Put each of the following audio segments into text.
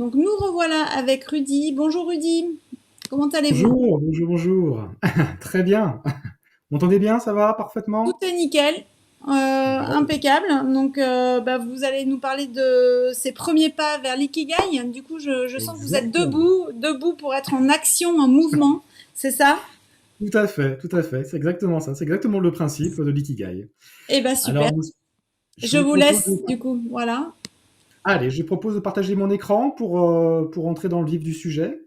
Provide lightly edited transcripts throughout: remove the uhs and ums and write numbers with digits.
Donc nous revoilà avec Rudy. Bonjour Rudy, comment allez-vous? Bonjour, bonjour, bonjour. Très bien. Vous m'entendez bien, ça va Tout parfaitement? est nickel, Bon, impeccable. Donc vous allez nous parler de ces premiers pas vers l'ikigai. Du coup, je sens que vous êtes exactement. debout pour être en action, en mouvement. C'est ça? Tout à fait, tout à fait. C'est exactement ça. C'est exactement le principe de l'ikigai. Eh ben Alors, super. je Je vous vous propose laisse du coup. Voilà. allez, je propose de partager mon écran pour entrer dans le vif du sujet.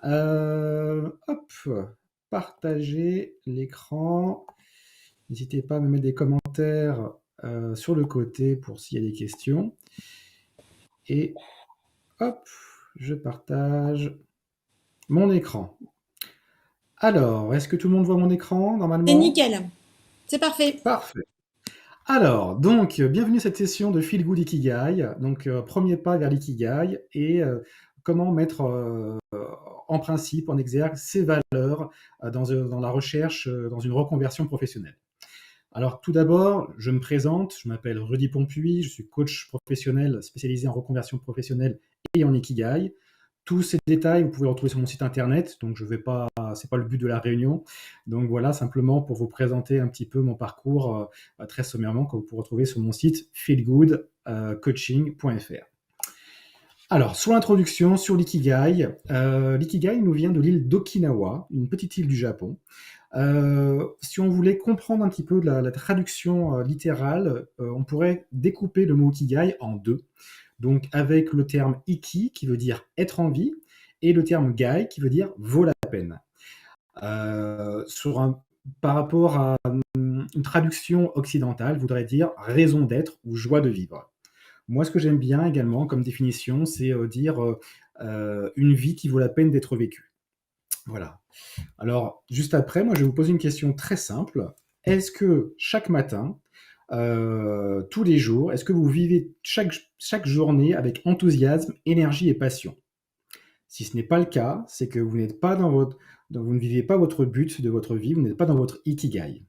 Hop, partager l'écran. N'hésitez pas à me mettre des commentaires sur le côté pour s'il y a des questions. Et hop, je partage mon écran. Alors, est-ce que tout le monde voit mon écran C'est normalement? nickel. C'est parfait. Parfait. Alors, donc, bienvenue à cette session de Feel Good Ikigai. Donc, premier pas vers l'ikigai et comment mettre en principe, en exergue, ses valeurs dans la recherche, dans une reconversion professionnelle. Alors, tout d'abord, je me présente, je m'appelle Rudy Pompuy, je suis coach professionnel spécialisé en reconversion professionnelle et en ikigai. Tous ces détails, vous pouvez les retrouver sur mon site internet, donc je vais pas, c'est pas le but de la réunion. Donc voilà, simplement pour vous présenter un petit peu mon parcours très sommairement, que vous pouvez retrouver sur mon site feelgoodcoaching.fr. Alors, sur l'introduction, sur l'ikigai, l'ikigai nous vient de l'île d'Okinawa, une petite île du Japon. Si on voulait comprendre un petit peu la traduction littérale, on pourrait découper le mot ikigai en deux. Donc avec le terme iki qui veut dire être en vie et le terme gai qui veut dire vaut la peine. Par rapport à une traduction occidentale, voudrait dire raison d'être ou joie de vivre. Moi, ce que j'aime bien également comme définition, c'est dire une vie qui vaut la peine d'être vécue. Voilà. Alors, juste après, moi, je vais vous poser une question très simple. Est-ce que chaque matin, tous les jours, est-ce que vous vivez chaque journée avec enthousiasme, énergie et passion? Si ce n'est pas le cas, c'est que vous n'êtes pas vous ne vivez pas votre but de votre vie, vous n'êtes pas dans votre ikigai.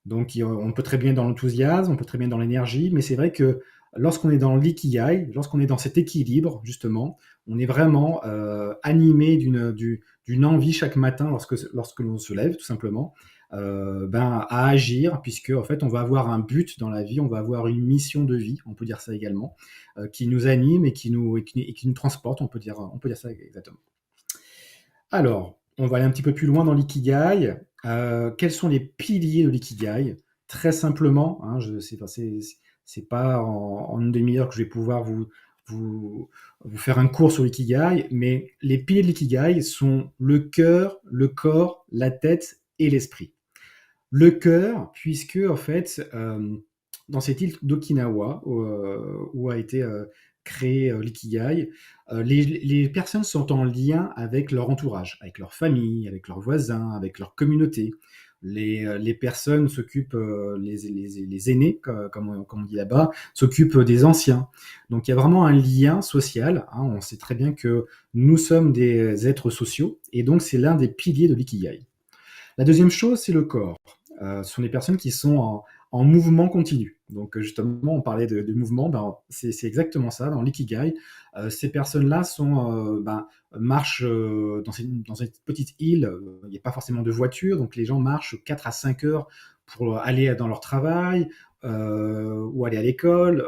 Donc, on peut très bien être dans l'enthousiasme, on peut très bien être dans l'énergie, mais c'est vrai que lorsqu'on est dans l'ikigai, lorsqu'on est dans cet équilibre, justement, on est vraiment animé d'une envie chaque matin lorsque l'on se lève, tout simplement, à agir, puisque en fait, on va avoir un but dans la vie, on va avoir une mission de vie, on peut dire ça également, qui nous anime et qui nous transporte, on peut dire ça exactement. Alors, on va aller un petit peu plus loin dans l'ikigai. Quels sont les piliers de l'ikigai? Très simplement, hein, c'est pas en une demi-heure que je vais pouvoir vous, vous faire un cours sur l'ikigai, mais les piliers de l'ikigai sont le cœur, le corps, la tête et l'esprit. Le cœur, puisque en fait, dans cette île d'Okinawa, où a été créé l'ikigai, les personnes sont en lien avec leur entourage, avec leur famille, avec leurs voisins, avec leur communauté. Les personnes s'occupent, les aînés, comme on dit là-bas, s'occupent des anciens. Donc il y a vraiment un lien social, hein. On sait très bien que nous sommes des êtres sociaux, et donc c'est l'un des piliers de l'ikigai. La deuxième chose, c'est le corps. Ce sont des personnes qui sont en mouvement continu. Donc justement, on parlait de mouvement, c'est exactement ça. Dans l'ikigai, ces personnes-là marchent dans cette petite île. Il n'y a pas forcément de voiture, donc les gens marchent 4 à 5 heures pour aller dans leur travail ou aller à l'école.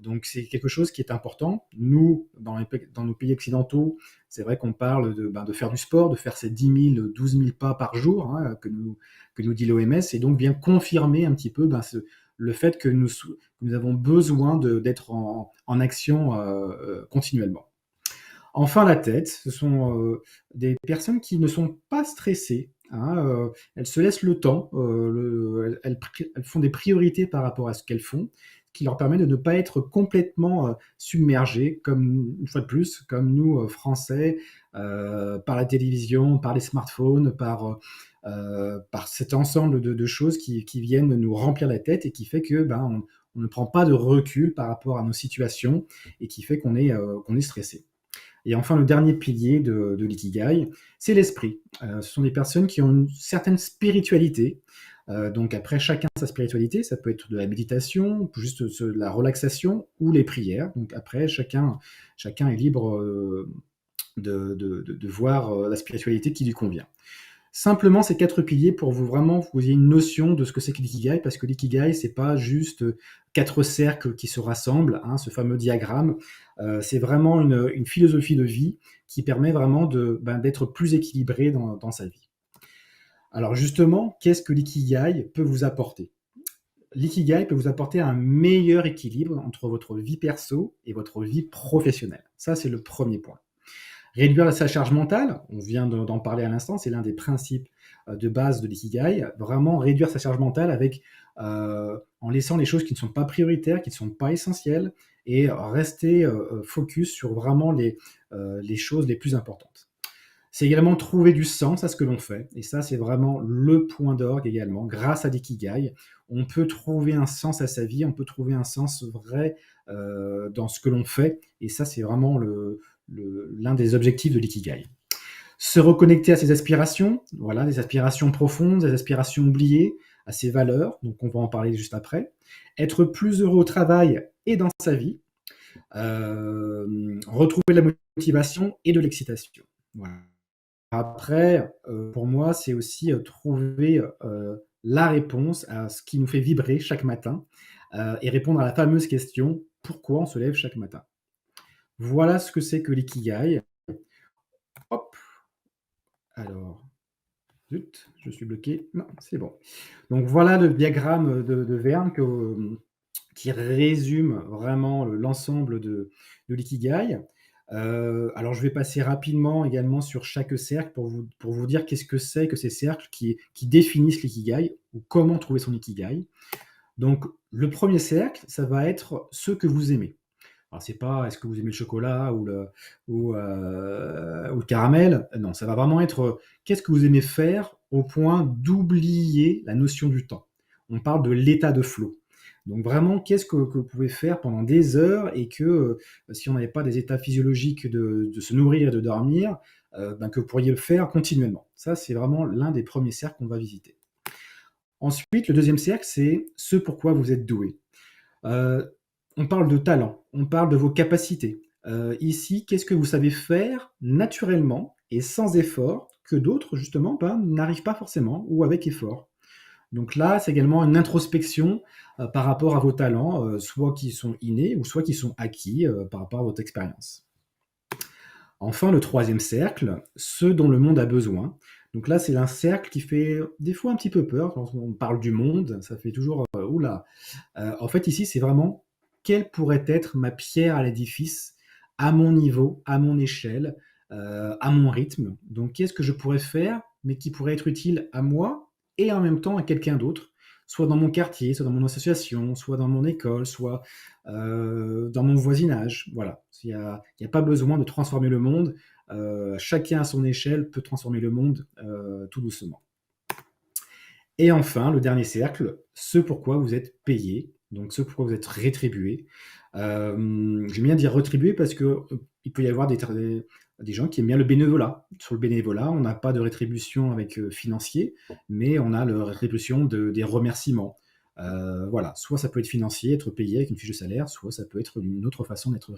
Donc c'est quelque chose qui est important. Nous, dans nos pays occidentaux, c'est vrai qu'on parle de faire du sport, de faire ces 10 000, 12 000 pas par jour, hein, que nous dit l'OMS, et donc vient confirmer un petit peu le fait que nous avons besoin d'être en action continuellement. Enfin, la tête, ce sont des personnes qui ne sont pas stressées, hein, elles se laissent le temps, elles font des priorités par rapport à ce qu'elles font, qui leur permet de ne pas être complètement submergées, comme une fois de plus, comme nous, Français, par la télévision, par les smartphones, par cet ensemble de choses qui viennent nous remplir la tête et qui fait que on ne prend pas de recul par rapport à nos situations et qui fait qu'on est stressé. Et enfin, le dernier pilier de l'ikigai, c'est l'esprit. Ce sont des personnes qui ont une certaine spiritualité, Donc après, chacun sa spiritualité, ça peut être de la méditation, juste de la relaxation ou les prières. Donc après, chacun est libre de voir la spiritualité qui lui convient. Simplement ces 4 piliers pour vous ayez une notion de ce que c'est que l'ikigai, parce que l'ikigai, c'est pas juste 4 cercles qui se rassemblent, hein, ce fameux diagramme. C'est vraiment une philosophie de vie qui permet vraiment d'être plus équilibré dans sa vie. Alors justement, qu'est-ce que l'ikigai peut vous apporter? L'ikigai peut vous apporter un meilleur équilibre entre votre vie perso et votre vie professionnelle. Ça, c'est le premier point. Réduire sa charge mentale, on vient d'en parler à l'instant, c'est l'un des principes de base de l'ikigai. Vraiment réduire sa charge mentale en laissant les choses qui ne sont pas prioritaires, qui ne sont pas essentielles, et rester focus sur vraiment les choses les plus importantes. C'est également trouver du sens à ce que l'on fait, et ça c'est vraiment le point d'orgue également. Grâce à l'ikigai, on peut trouver un sens à sa vie, on peut trouver un sens vrai dans ce que l'on fait, et ça c'est vraiment l'un des objectifs de l'ikigai. Se reconnecter à ses aspirations, voilà, des aspirations profondes, des aspirations oubliées, à ses valeurs, donc on va en parler juste après. Être plus heureux au travail et dans sa vie. Retrouver de la motivation et de l'excitation. Voilà. Après, pour moi, c'est aussi trouver la réponse à ce qui nous fait vibrer chaque matin et répondre à la fameuse question: pourquoi on se lève chaque matin? Voilà ce que c'est que l'ikigai. Hop, alors, zut, je suis bloqué. Non, c'est bon. Donc voilà le diagramme de Verne qui résume vraiment l'ensemble de l'ikigai. Alors je vais passer rapidement également sur chaque cercle pour vous dire qu'est-ce que c'est que ces cercles qui définissent l'ikigai ou comment trouver son ikigai. Donc le premier cercle, ça va être ce que vous aimez. Alors c'est pas est-ce que vous aimez le chocolat ou le caramel. Non, ça va vraiment être qu'est-ce que vous aimez faire au point d'oublier la notion du temps. On parle de l'état de flow. Donc vraiment, qu'est-ce que vous pouvez faire pendant des heures et que si on n'avait pas des états physiologiques de se nourrir et de dormir, que vous pourriez le faire continuellement. Ça, c'est vraiment l'un des premiers cercles qu'on va visiter. Ensuite, le deuxième cercle, c'est ce pourquoi vous êtes doué. On parle de talent, on parle de vos capacités. Ici, qu'est-ce que vous savez faire naturellement et sans effort que d'autres, justement, n'arrivent pas forcément ou avec effort. Donc là, c'est également une introspection par rapport à vos talents, soit qui sont innés ou soit qui sont acquis par rapport à votre expérience. Enfin, le troisième cercle, ce dont le monde a besoin. Donc là, c'est un cercle qui fait des fois un petit peu peur. Quand on parle du monde, ça fait toujours oula. En fait, ici, c'est vraiment quelle pourrait être ma pierre à l'édifice à mon niveau, à mon échelle, à mon rythme. Donc, qu'est-ce que je pourrais faire, mais qui pourrait être utile à moi et en même temps à quelqu'un d'autre, soit dans mon quartier, soit dans mon association, soit dans mon école, soit dans mon voisinage. Voilà. Il n'y a pas besoin de transformer le monde. Chacun à son échelle peut transformer le monde tout doucement. Et enfin, le dernier cercle, ce pourquoi vous êtes payé, donc ce pourquoi vous êtes rétribué. J'aime bien dire rétribué parce que il peut y avoir des gens qui aiment bien le bénévolat. Sur le bénévolat, on n'a pas de rétribution avec financier, mais on a la rétribution des remerciements. Voilà, soit ça peut être financier, être payé avec une fiche de salaire, soit ça peut être une autre façon d'être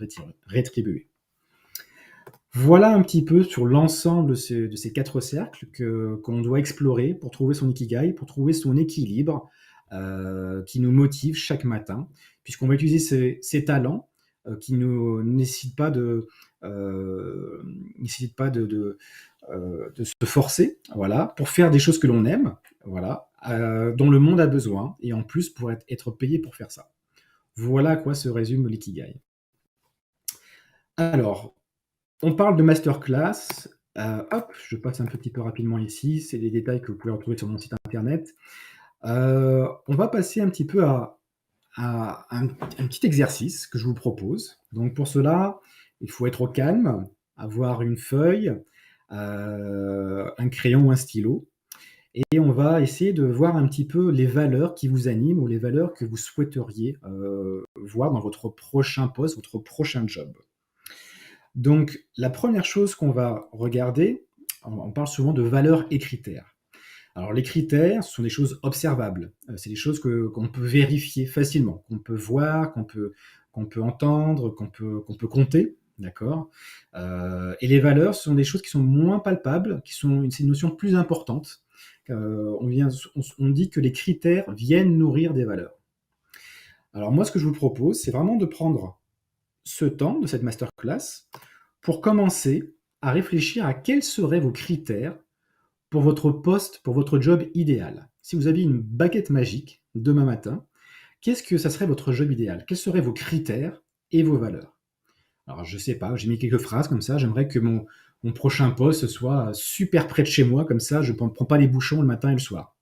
rétribué. Voilà un petit peu sur l'ensemble de ces 4 cercles qu'on doit explorer pour trouver son ikigai, pour trouver son équilibre qui nous motive chaque matin, puisqu'on va utiliser ces talents qui ne nécessitent pas de se forcer, voilà, pour faire des choses que l'on aime, voilà, dont le monde a besoin, et en plus pour être payé pour faire ça. Voilà à quoi se résume l'ikigai. Alors, on parle de masterclass. Hop, je passe un petit peu rapidement ici. C'est des détails que vous pouvez retrouver sur mon site internet. On va passer un petit peu à un petit exercice que je vous propose. Donc pour cela, il faut être au calme, avoir une feuille, un crayon ou un stylo. Et on va essayer de voir un petit peu les valeurs qui vous animent ou les valeurs que vous souhaiteriez voir dans votre prochain poste, votre prochain job. Donc, la première chose qu'on va regarder, on parle souvent de valeurs et critères. Alors les critères, ce sont des choses observables. C'est des choses qu'on peut vérifier facilement, qu'on peut voir, qu'on peut entendre, qu'on peut compter, d'accord? Et les valeurs, ce sont des choses qui sont moins palpables, c'est une notion plus importante. On dit que les critères viennent nourrir des valeurs. Alors moi, ce que je vous propose, c'est vraiment de prendre ce temps de cette masterclass pour commencer à réfléchir à quels seraient vos critères pour votre poste, pour votre job idéal. Si vous aviez une baguette magique demain matin, qu'est-ce que ça serait votre job idéal? Quels seraient vos critères et vos valeurs? Alors, je sais pas, j'ai mis quelques phrases comme ça. J'aimerais que mon prochain poste soit super près de chez moi, comme ça, je ne prends pas les bouchons le matin et le soir.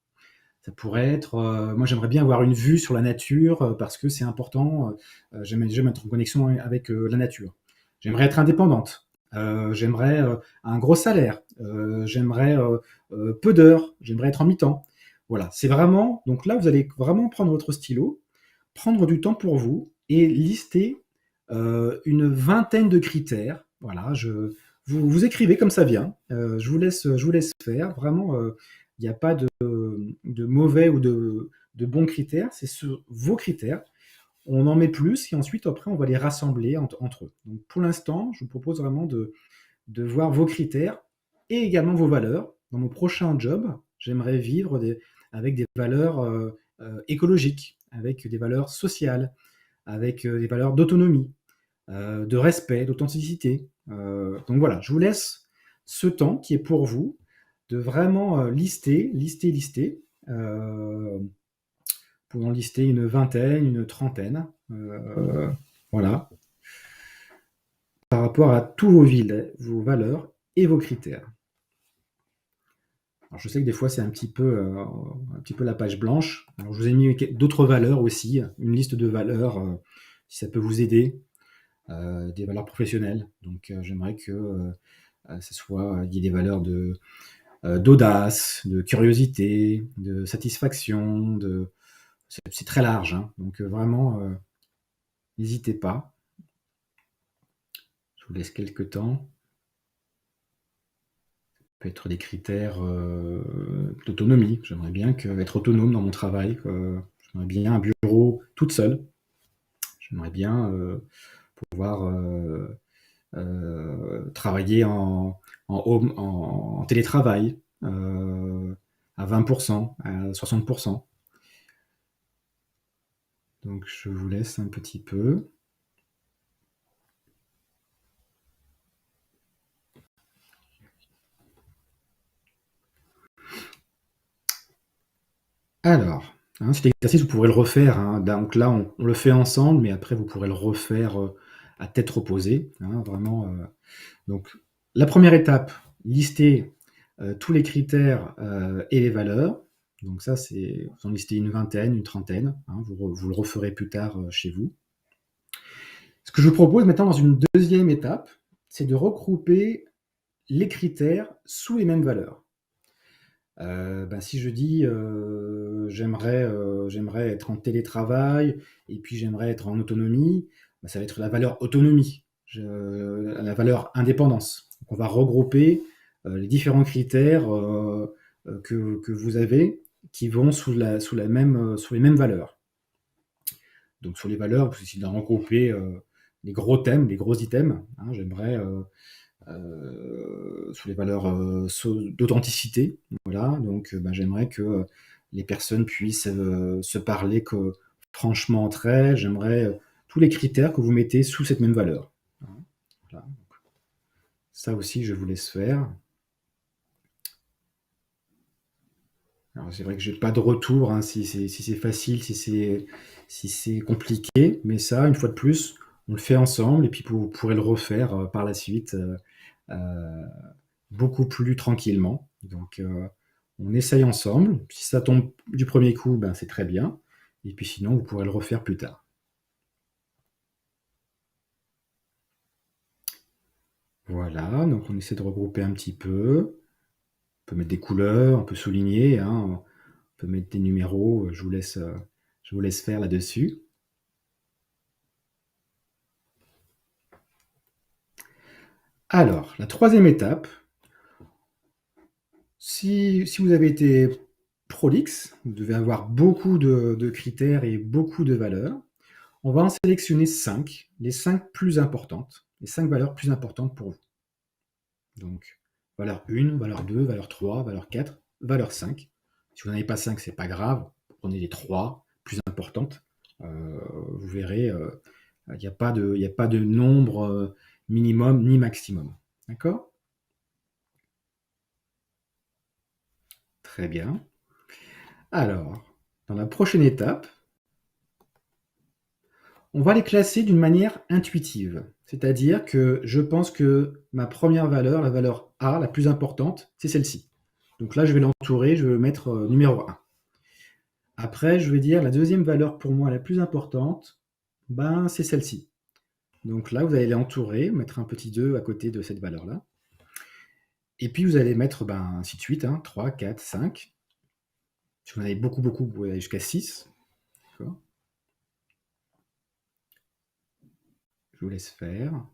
Ça pourrait être, moi j'aimerais bien avoir une vue sur la nature parce que c'est important. J'aime être en connexion avec la nature. J'aimerais être indépendante. J'aimerais un gros salaire. J'aimerais peu d'heures. J'aimerais être en mi-temps. Voilà, c'est vraiment. Donc là, vous allez vraiment prendre votre stylo, prendre du temps pour vous et lister une vingtaine de critères. Voilà, vous écrivez comme ça vient. Je vous laisse faire. Vraiment, il n'y a pas de mauvais ou de bons critères. C'est sur vos critères. On en met plus et ensuite, après, on va les rassembler entre eux. Donc, pour l'instant, je vous propose vraiment de voir vos critères et également vos valeurs. Dans mon prochain job, j'aimerais vivre avec des valeurs écologiques, avec des valeurs sociales, avec des valeurs d'autonomie, de respect, d'authenticité. Donc voilà, je vous laisse ce temps qui est pour vous de vraiment lister. Euh, Pouvons lister une vingtaine, une trentaine. Voilà, par rapport à tous vos valeurs et vos critères. Alors je sais que des fois c'est un petit peu la page blanche. Alors je vous ai mis d'autres valeurs aussi, une liste de valeurs si ça peut vous aider, des valeurs professionnelles. Donc j'aimerais que il y ait des valeurs d'audace, de curiosité, de satisfaction, c'est très large, hein. Donc vraiment n'hésitez pas. Je vous laisse quelques temps. Peut être des critères d'autonomie. J'aimerais bien être autonome dans mon travail. J'aimerais bien un bureau toute seule. J'aimerais bien pouvoir travailler en télétravail à 20%, à 60%. Donc je vous laisse un petit peu. Alors, hein, cet exercice, vous pourrez le refaire, hein. Donc là, on le fait ensemble, mais après, vous pourrez le refaire à tête reposée, hein, vraiment. Donc, la première étape, lister tous les critères et les valeurs. Donc ça, vous en listez une vingtaine, une trentaine, hein, vous le referez plus tard chez vous. Ce que je vous propose maintenant dans une deuxième étape, c'est de regrouper les critères sous les mêmes valeurs. Si je dis j'aimerais être en télétravail et puis j'aimerais être en autonomie, ça va être la valeur autonomie, la valeur indépendance. Donc on va regrouper les différents critères que vous avez qui vont sous les mêmes valeurs. Donc sur les valeurs, vous essayez de regrouper les gros thèmes, les gros items, hein. J'aimerais sur les valeurs d'authenticité. Voilà, donc j'aimerais que les personnes puissent se parler franchement entre elles. J'aimerais tous les critères que vous mettez sous cette même valeur. Voilà. Ça aussi, je vous laisse faire. Alors c'est vrai que j'ai pas de retour, hein, si c'est facile, si c'est compliqué, mais ça, une fois de plus, on le fait ensemble et puis vous pourrez le refaire par la suite euh, beaucoup plus tranquillement. Donc, on essaye ensemble. Si ça tombe du premier coup, ben, c'est très bien. Et puis sinon, vous pourrez le refaire plus tard. Voilà, donc on essaie de regrouper un petit peu. On peut mettre des couleurs, on peut souligner, hein, on peut mettre des numéros. Je vous laisse faire là-dessus. Alors, la troisième étape, si vous avez été prolixe, vous devez avoir beaucoup de critères et beaucoup de valeurs. On va en sélectionner 5, les 5 plus importantes, les 5 valeurs plus importantes pour vous. Donc, valeur 1, valeur 2, valeur 3, valeur 4, valeur 5. Si vous n'en avez pas 5, c'est pas grave, prenez les 3 plus importantes. Vous verrez, il n'y a pas de nombre minimum ni maximum. D'accord? Très bien. Alors, dans la prochaine étape, on va les classer d'une manière intuitive. C'est-à-dire que je pense que ma première valeur, la valeur A, la plus importante, c'est celle-ci. Donc là, je vais l'entourer, je vais le mettre numéro 1. Après, je vais dire la deuxième valeur pour moi la plus importante, ben, c'est celle-ci. Donc là, vous allez l'entourer, mettre un petit 2 à côté de cette valeur-là. Et puis, vous allez mettre, ben, ainsi de suite, 3, 4, 5. Si vous en avez beaucoup, vous pouvez aller jusqu'à 6. D'accord. Je vous laisse faire.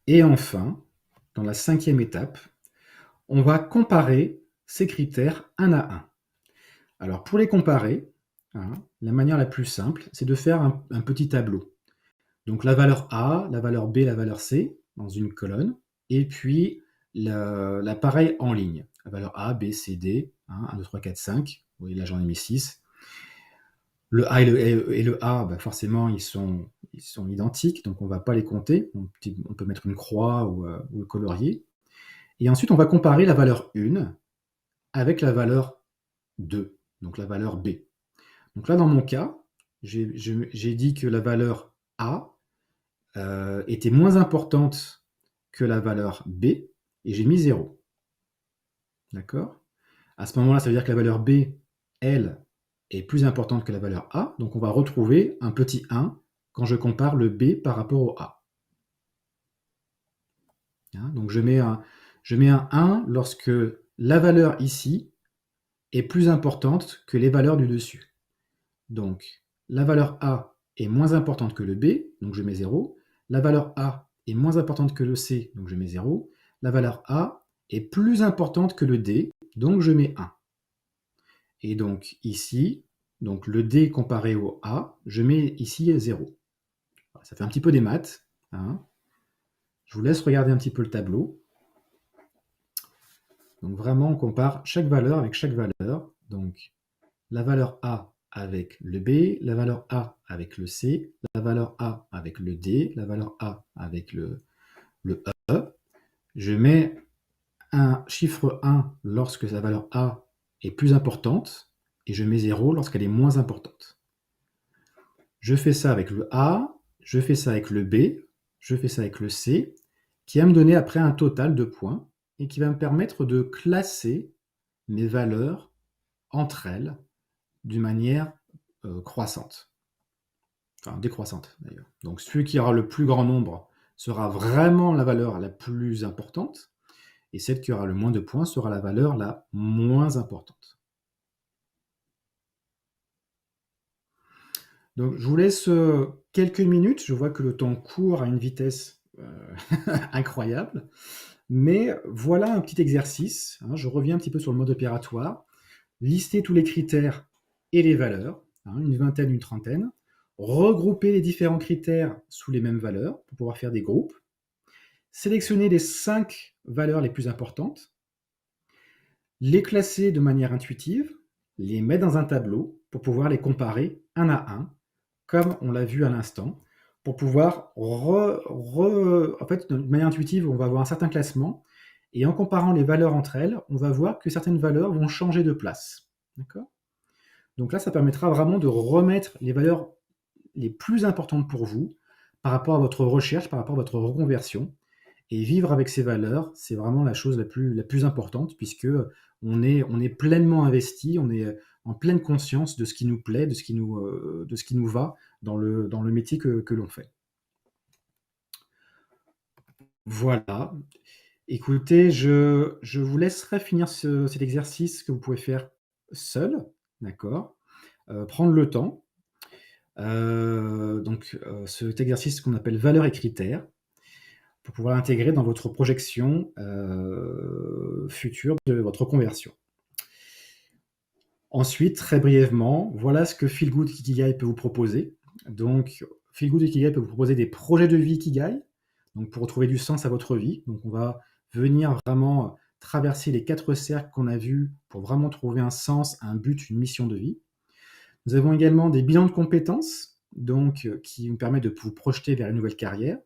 Et enfin, dans la 5e étape, on va comparer ces critères un à un. Alors, pour les comparer, la manière la plus simple, c'est de faire un petit tableau. Donc, la valeur A, la valeur B, la valeur C, dans une colonne, et puis l'appareil en ligne. La valeur A, B, C, D, 1, 2, 3, 4, 5. Vous voyez, là, j'en ai mis 6. Le A et le A, bah forcément, ils sont identiques, donc on ne va pas les compter. On peut mettre une croix ou le colorier. Et ensuite, on va comparer la valeur 1 avec la valeur 2, donc la valeur B. Donc là, dans mon cas, j'ai dit que la valeur A était moins importante que la valeur B, et j'ai mis 0. D'accord? À ce moment-là, ça veut dire que la valeur B, elle, est plus importante que la valeur A, donc on va retrouver un petit 1 quand je compare le B par rapport au A. Donc je mets un 1 lorsque la valeur ici est plus importante que les valeurs du dessus. Donc la valeur A est moins importante que le B, donc je mets 0. La valeur A est moins importante que le C, donc je mets 0. La valeur A est plus importante que le D, donc je mets 1. Et donc ici, donc le D comparé au A, je mets ici 0. Voilà, ça fait un petit peu des maths. Je vous laisse regarder un petit peu le tableau. Donc vraiment, on compare chaque valeur avec chaque valeur. Donc la valeur A avec le B, la valeur A avec le C, la valeur A avec le D, la valeur A avec le E. Je mets un chiffre 1 lorsque la valeur A est plus importante, et je mets 0 lorsqu'elle est moins importante. Je fais ça avec le A, je fais ça avec le B, je fais ça avec le C, qui va me donner après un total de points, et qui va me permettre de classer mes valeurs entre elles d'une manière croissante. Enfin, décroissante d'ailleurs. Donc celui qui aura le plus grand nombre sera vraiment la valeur la plus importante, et celle qui aura le moins de points sera la valeur la moins importante. Donc je vous laisse quelques minutes, je vois que le temps court à une vitesse incroyable, mais voilà un petit exercice, je reviens un petit peu sur le mode opératoire, lister tous les critères et les valeurs, une vingtaine, une trentaine, regrouper les différents critères sous les mêmes valeurs pour pouvoir faire des groupes, sélectionner les 5 valeurs les plus importantes, les classer de manière intuitive, les mettre dans un tableau pour pouvoir les comparer un à un, comme on l'a vu à l'instant, pour pouvoir en fait, de manière intuitive, on va avoir un certain classement, et en comparant les valeurs entre elles, on va voir que certaines valeurs vont changer de place. D'accord? Donc là, ça permettra vraiment de remettre les valeurs les plus importantes pour vous par rapport à votre recherche, par rapport à votre reconversion. Et vivre avec ces valeurs, c'est vraiment la chose la plus importante, puisque on est pleinement investi, on est en pleine conscience de ce qui nous plaît, de ce qui nous va dans le métier que l'on fait. Voilà. Écoutez, je vous laisserai finir cet exercice que vous pouvez faire seul, d'accord? Prendre le temps. Donc cet exercice qu'on appelle valeurs et critères. pour pouvoir l'intégrer dans votre projection future de votre conversion. Ensuite, très brièvement, voilà ce que Feel Good Ikigai peut vous proposer. Donc, Feel Good Ikigai peut vous proposer des projets de vie Ikigai, donc pour retrouver du sens à votre vie. Donc, on va venir vraiment traverser les 4 cercles qu'on a vus pour vraiment trouver un sens, un but, une mission de vie. Nous avons également des bilans de compétences, donc qui nous permettent de vous projeter vers une nouvelle carrière.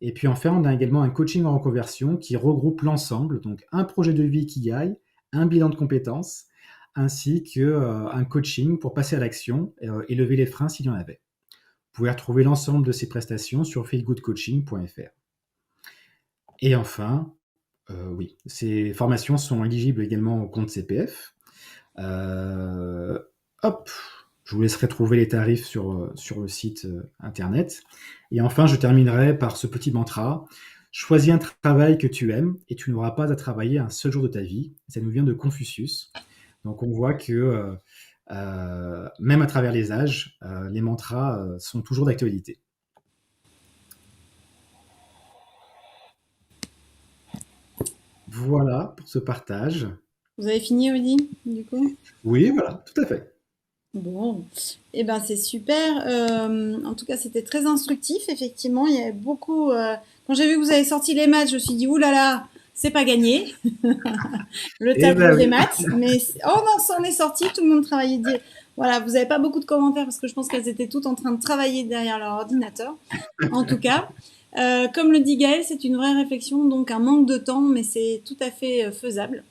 Et puis enfin, on a également un coaching en reconversion qui regroupe l'ensemble, donc un projet de vie Ikigai, un bilan de compétences, ainsi qu'un coaching pour passer à l'action et lever les freins s'il y en avait. Vous pouvez retrouver l'ensemble de ces prestations sur feelgoodcoaching.fr. Et enfin, oui, ces formations sont éligibles également au compte CPF. Hop, je vous laisserai trouver les tarifs sur le site internet. Et enfin, je terminerai par ce petit mantra. Choisis un travail que tu aimes et tu n'auras pas à travailler un seul jour de ta vie. Ça nous vient de Confucius. Donc on voit que même à travers les âges, les mantras sont toujours d'actualité. Voilà pour ce partage. Vous avez fini, Rudy, du coup? Oui, voilà, tout à fait. Bon, eh ben c'est super. En tout cas, c'était très instructif, effectivement. Il y avait beaucoup. Quand j'ai vu que vous avez sorti les maths, je me suis dit, ouh là là, c'est pas gagné. Le Eh tableau ben des oui. maths. Mais oh non, ça en est sorti. Tout le monde travaillait. Voilà, vous n'avez pas beaucoup de commentaires parce que je pense qu'elles étaient toutes en train de travailler derrière leur ordinateur. En tout cas, comme le dit Gaël, c'est une vraie réflexion, donc un manque de temps, mais c'est tout à fait faisable.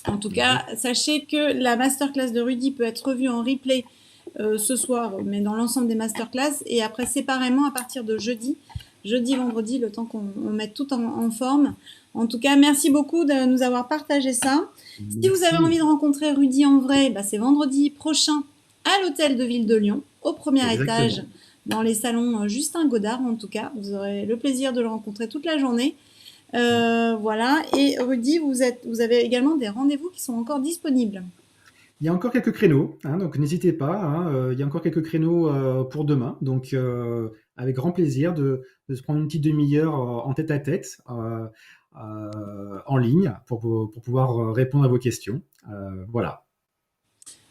En tout cas, sachez que la masterclass de Rudy peut être revue en replay ce soir, mais dans l'ensemble des masterclass, et après séparément à partir de jeudi, vendredi, le temps qu'on mette tout en forme. En tout cas, merci beaucoup de nous avoir partagé ça. Si vous avez envie de rencontrer Rudy en vrai, bah, c'est vendredi prochain à l'hôtel de Ville de Lyon, au premier étage, dans les salons Justin Godard en tout cas. Vous aurez le plaisir de le rencontrer toute la journée. Voilà. Et Rudy, vous avez également des rendez-vous qui sont encore disponibles. Il y a encore quelques créneaux, hein, donc n'hésitez pas. Il y a encore quelques créneaux pour demain. Donc, avec grand plaisir de se prendre une petite demi-heure en tête-à-tête en ligne pour pouvoir répondre à vos questions. Voilà.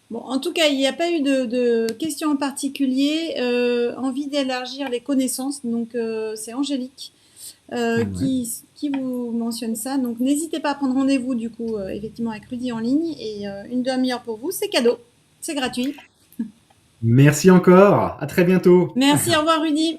Bon, en tout cas, il n'y a pas eu de questions en particulier. Envie d'élargir les connaissances. Donc, c'est Angélique qui vous mentionne ça. Donc, n'hésitez pas à prendre rendez-vous, du coup, effectivement, avec Rudy en ligne. Et une demi-heure pour vous, c'est cadeau. C'est gratuit. Merci encore. À très bientôt. Merci, au revoir, Rudy.